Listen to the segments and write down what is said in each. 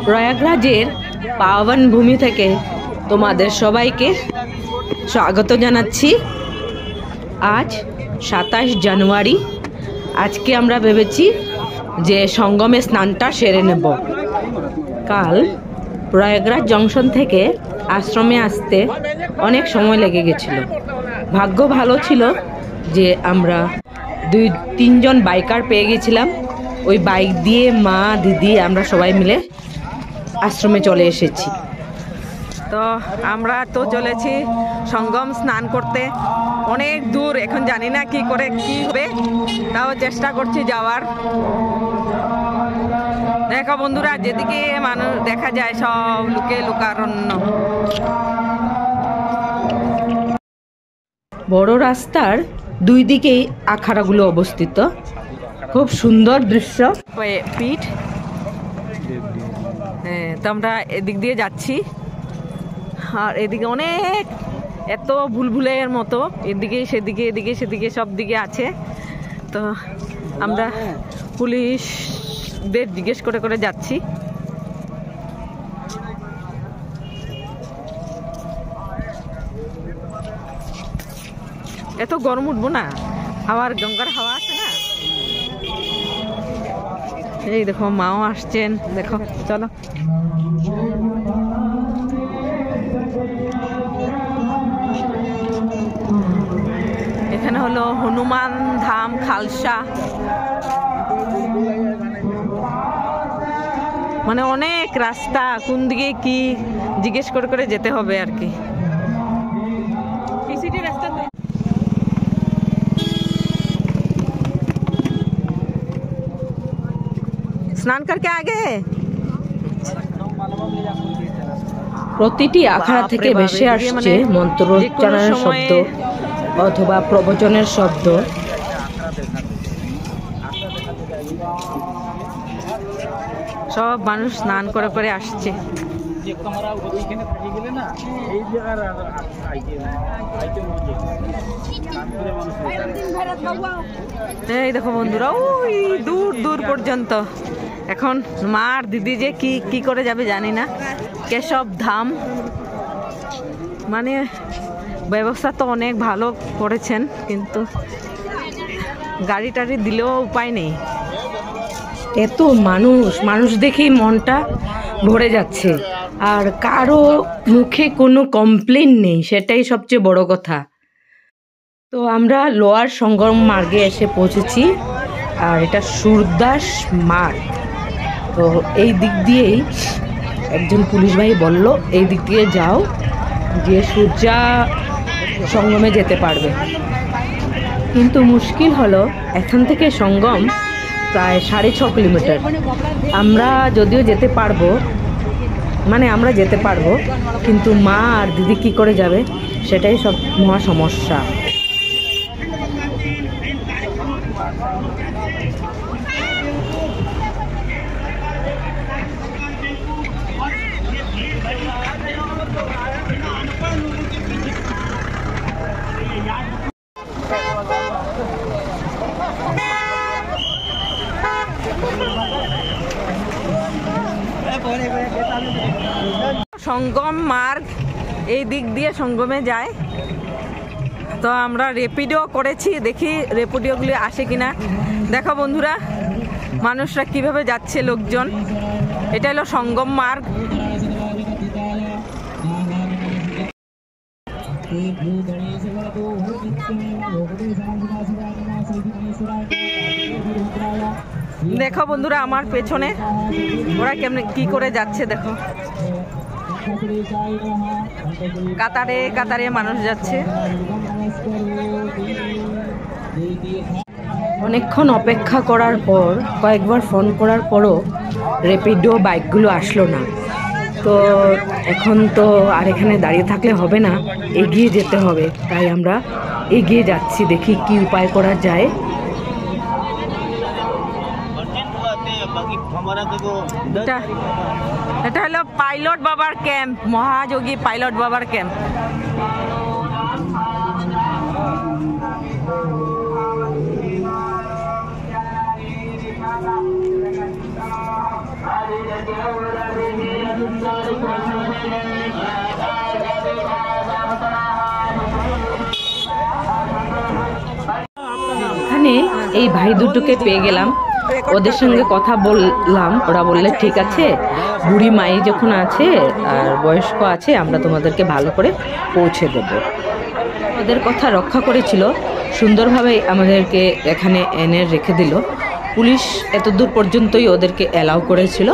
প্রয়াগরাজের পাবন ভূমি থেকে তোমাদের সবাইকে স্বাগত জানাচ্ছি। আজ 27 জানুয়ারি। আজকে আমরা ভেবেছি যে সঙ্গমে স্নানটা সেরে নেব। কাল প্রয়াগরাজ জংশন থেকে আশ্রমে আসতে অনেক সময় লেগে গেছিল। ভাগ্য ভালো ছিল যে আমরা 2-3 জন বাইকার পেয়ে গেছিলাম। ওই বাইক দিয়ে মা, দিদি, আমরা সবাই মিলে আশ্রমে চলে এসেছি। তো আমরা তো চলেছি সঙ্গম স্নান করতে। অনেক দূর, এখন জানি না কি করে কি হবে, তাও চেষ্টা করছি যাওয়ার। দেখো বন্ধুরা, যেদিকে মানুষ দেখা যায় সব লোকারণ্য। বড় রাস্তার দুই দিকেই আখাড়াগুলো অবস্থিত। খুব সুন্দর দৃশ্য। পিঠ, হ্যাঁ, তো আমরা এদিক দিয়ে যাচ্ছি। আর এদিকে অনেক এত ভুলভুলের মতো এদিকে সেদিকে এদিকে সেদিকে সব দিকে আছে। তো আমরা পুলিশদের জিজ্ঞেস করে করে যাচ্ছি। এত গরম উঠবো না, আবার গঙ্গার হাওয়া আছে না। এই দেখো মাও আসছেন, দেখো চলো। এখানে হলো হনুমান ধাম খালসা। মানে অনেক রাস্তা, কোন দিকে কি জিজ্ঞেস করে করে যেতে হবে আর কি। স্নান করকে আগে প্রতিটি আখাড়া থেকে ভেসে আসছে মন্ত্রোচ্চারণের শব্দ অথবা প্রবচনের শব্দ। সব মানুষ স্নান করে করে আসছে। এই দেখো বন্ধুরা, ওই দূর দূর পর্যন্ত। এখন মা আর দিদি যে কি করে যাবে জানি না। কেশব ধাম, মানে ব্যবস্থা তো অনেক ভালো করেছেন, কিন্তু গাড়ি টাড়ি দিলেও উপায় নেই। এত মানুষ দেখেই মনটা ভরে যাচ্ছে। আর কারো মুখে কোনো কমপ্লেন নেই, সেটাই সবচেয়ে বড় কথা। তো আমরা লোয়ার সঙ্গম মার্গে এসে পৌঁছেছি। আর এটা সুরদাস মার্গ। তো এই দিক দিয়েই একজন পুলিশ ভাই বলল এই দিক দিয়ে যাও, গিয়ে সূর্যা সঙ্গমে যেতে পারবে। কিন্তু মুশকিল হলো, এখান থেকে সঙ্গম প্রায় 6.5 কিলোমিটার। আমরা যদিও যেতে পারবো, মানে আমরা যেতে পারবো, কিন্তু মা আর দিদি কি করে যাবে, সেটাই সব মহা সমস্যা। সঙ্গম মার্গ এই দিক দিয়ে সঙ্গমে যায়। তো আমরা রেপিডো করেছি, দেখি রেপিডোগুলি আসে কিনা। দেখো বন্ধুরা, মানুষরা কিভাবে যাচ্ছে, লোকজন। এটা হলো সঙ্গম মার্গ। দেখো বন্ধুরা, আমার পেছনে ওরা কেমনে কি করে যাচ্ছে দেখো। কাতারে কাতারে মানুষ যাচ্ছে। অনেকক্ষণ অপেক্ষা করার পর, কয়েকবার ফোন করার পরও র্যাপিডো বাইকগুলো আসলো না। তো এখন তো আর এখানে দাঁড়িয়ে থাকলে হবে না, এগিয়ে যেতে হবে। তাই আমরা এগিয়ে যাচ্ছি, দেখি কি উপায় করা যায়। এটা হলো পাইলট বাবার ক্যাম্প, মহাযোগী পাইলট বাবার ক্যাম্প। এখানে এই ভাই দুটোকে পেয়ে গেলাম, ওদের সঙ্গে কথা বললাম। ওরা বললে ঠিক আছে, বুড়ি মাই যখন আছে আর বয়স্ক আছে, আমরা তোমাদেরকে ভালো করে পৌঁছে দেব। ওদের কথা রক্ষা করেছিল, সুন্দরভাবে আমাদেরকে এখানে এনে রেখে দিল। পুলিশ এত দূর পর্যন্তই ওদেরকে অ্যালাউ করেছিল,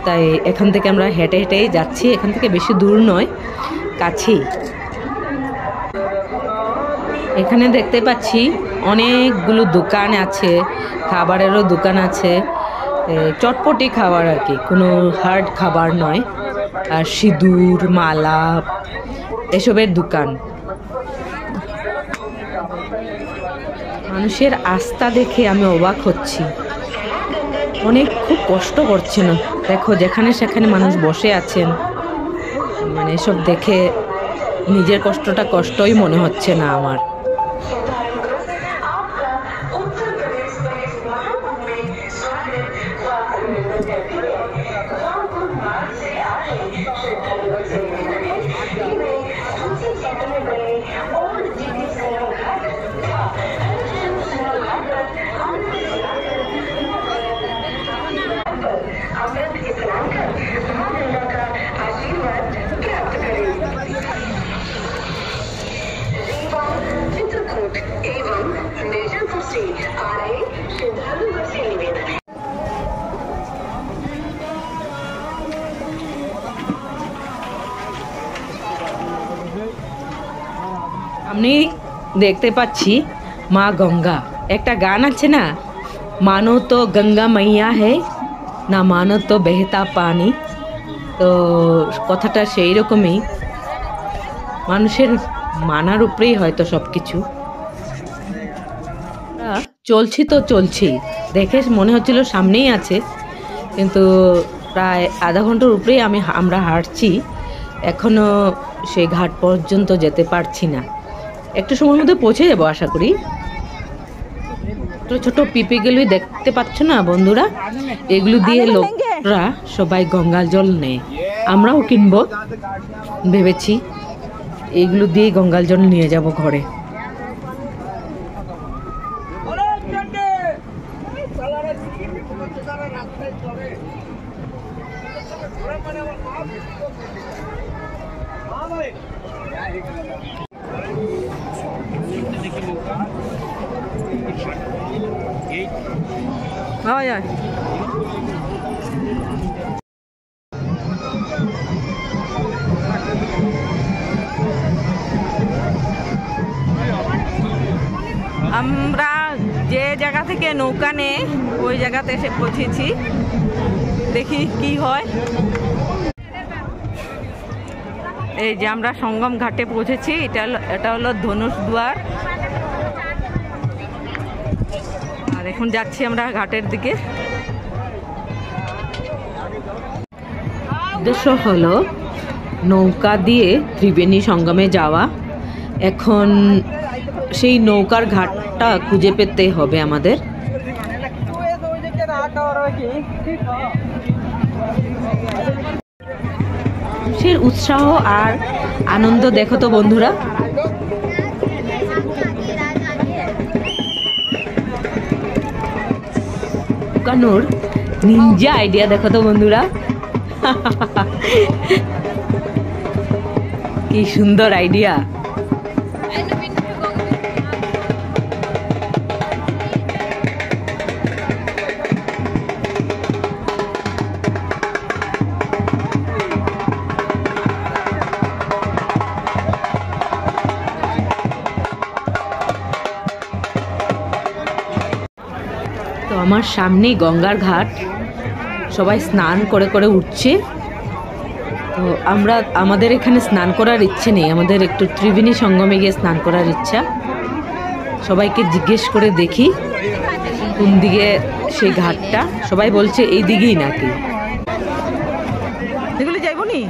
তাই এখান থেকে আমরা হেঁটে হেঁটেই যাচ্ছি। এখান থেকে বেশি দূর নয়, কাছেই। এখানে দেখতে পাচ্ছি অনেকগুলো দোকান আছে, খাবারেরও দোকান আছে, চটপটি খাবার আর কি, কোনো হার্ড খাবার নয়। আর সিঁদুর, মালা, এসবের দোকান। মানুষের আস্থা দেখে আমি অবাক হচ্ছি, খুব কষ্ট করছে না। দেখো যেখানে সেখানে মানুষ বসে আছেন, মানে এসব দেখে নিজের কষ্টটা কষ্টই মনে হচ্ছে না আমার। আমি দেখতে পাচ্ছি মা গঙ্গা, একটা গান আছে না, মানো তো গঙ্গা মাইয়া হে না মানো তো বেহতা পানি। তো কথাটা সেই রকমই, মানুষের মানার উপরেই হয়তো সব কিছু। চলছি তো চলছি, দেখে মনে হচ্ছিল সামনেই আছে, কিন্তু প্রায় আধা ঘন্টার উপরেই আমরা হাঁটছি, এখনও সেই ঘাট পর্যন্ত যেতে পারছি না। একটু সময়ের মধ্যে পৌঁছে যাবো আশা করি। ছোট ছোট পিপিগুলোই দেখতে পাচ্ছ না বন্ধুরা, এগুলো দিয়ে লোকরা সবাই গঙ্গার জল নেয়। আমরাও কিনবো ভেবেছি, এগুলো দিয়ে গঙ্গার জল নিয়ে যাব ঘরে। আমরা যে জায়গা থেকে নৌকা নেই ওই জায়গাতে এসে পৌঁছেছি, দেখি কি হয়। এই যে আমরা সঙ্গম ঘাটে পৌঁছেছি, এটা হলো ধনুষ দুয়ার। আর এখন যাচ্ছি আমরা ঘাটের দিকে। উদ্দেশ্য হলো নৌকা দিয়ে ত্রিবেণী সঙ্গমে যাওয়া। এখন সেই নৌকার ঘাটটা খুঁজে পেতে হবে আমাদের। সেই উৎসাহ আর আনন্দ দেখো তো বন্ধুরা। নৌকানোর নিনজা আইডিয়া দেখো তো বন্ধুরা, কি সুন্দর আইডিয়া। তো আমার সামনেই গঙ্গার ঘাট, সবাই স্নান করে করে উঠছে। তো আমাদের এখানে স্নান করার ইচ্ছে নেই, আমাদের একটু ত্রিবেণী সঙ্গমে গিয়ে স্নান করার ইচ্ছা। সবাইকে জিজ্ঞেস করে দেখি কোন দিকে সেই ঘাটটা, সবাই বলছে এই দিকেই নাকি। এগুলো যাইব নি?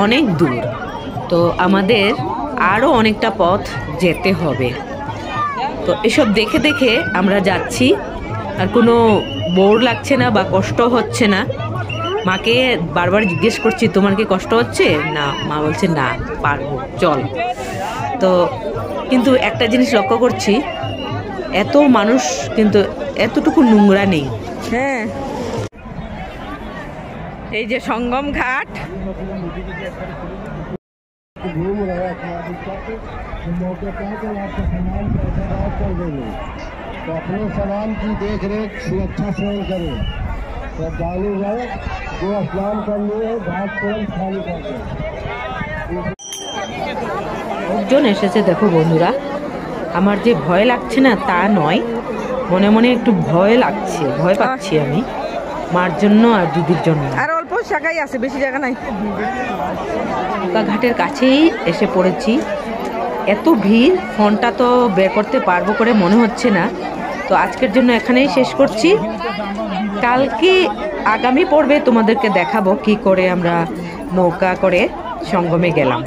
অনেক দূর, তো আমাদের আরো অনেকটা পথ যেতে হবে। তো এসব দেখে দেখে আমরা যাচ্ছি, আর কোনো বোর লাগছে না বা কষ্ট হচ্ছে না। মাকে বারবার জিজ্ঞেস করছি তোমার কি কষ্ট হচ্ছে, না মা বলছে না পারবো চল। তো কিন্তু একটা জিনিস লক্ষ্য করছি, এত মানুষ কিন্তু এতটুকু নোংরা নেই। হ্যাঁ, এই যে সঙ্গম ঘাট, घूम रहा था मौके पर तो आपका सामान कर देंगे, तो अपने सामान की देख रेख सुरक्षा स्वयं करें। श्रद्धालु गए जो स्नान करने घाट तुरंत खाली कर दें। লোকজন এসেছে দেখো বন্ধুরা, আমার যে ভয় লাগছে না তা নয়, মনে মনে একটু ভয় লাগছে, ভয় পাচ্ছি আমি মার জন্য আর দিদির জন্য। আর অল্প জায়গায় আছে, বেশি জায়গা নাই। ঘাটের কাছেই এসে পড়েছি, এত ভিড় ফোনটা তো বের করতে পারবো করে মনে হচ্ছে না। তো আজকের জন্য এখানেই শেষ করছি, কালকে আগামী পর্বে তোমাদেরকে দেখাবো কি করে আমরা নৌকা করে সঙ্গমে গেলাম।